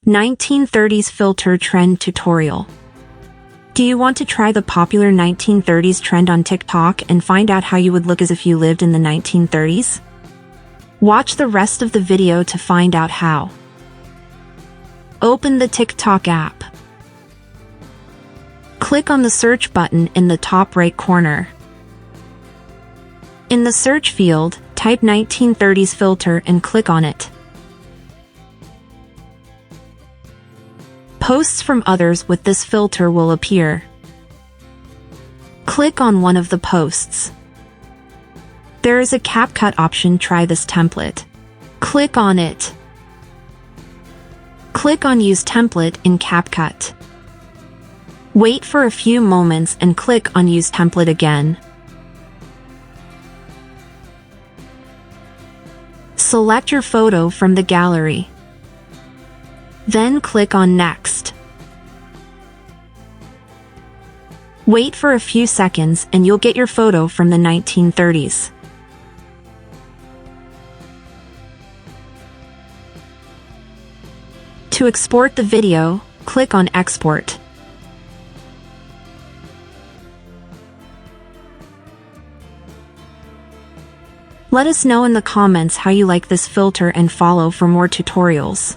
1930s filter trend tutorial. Do you want to try the popular 1930s trend on TikTok and find out how you would look as if you lived in the 1930s? Watch the rest of the video to find out how. Open the TikTok app. Click on the search button in the top right corner. In the search field, type 1930s filter and click on it. Posts from others with this filter will appear. Click on one of the posts. There is a CapCut option. Try this template. Click on it. Click on Use Template in CapCut. Wait for a few moments and click on Use Template again. Select your photo from the gallery. Then click on Next. Wait for a few seconds and you'll get your photo from the 1930s. To export the video, click on Export. Let us know in the comments how you like this filter and follow for more tutorials.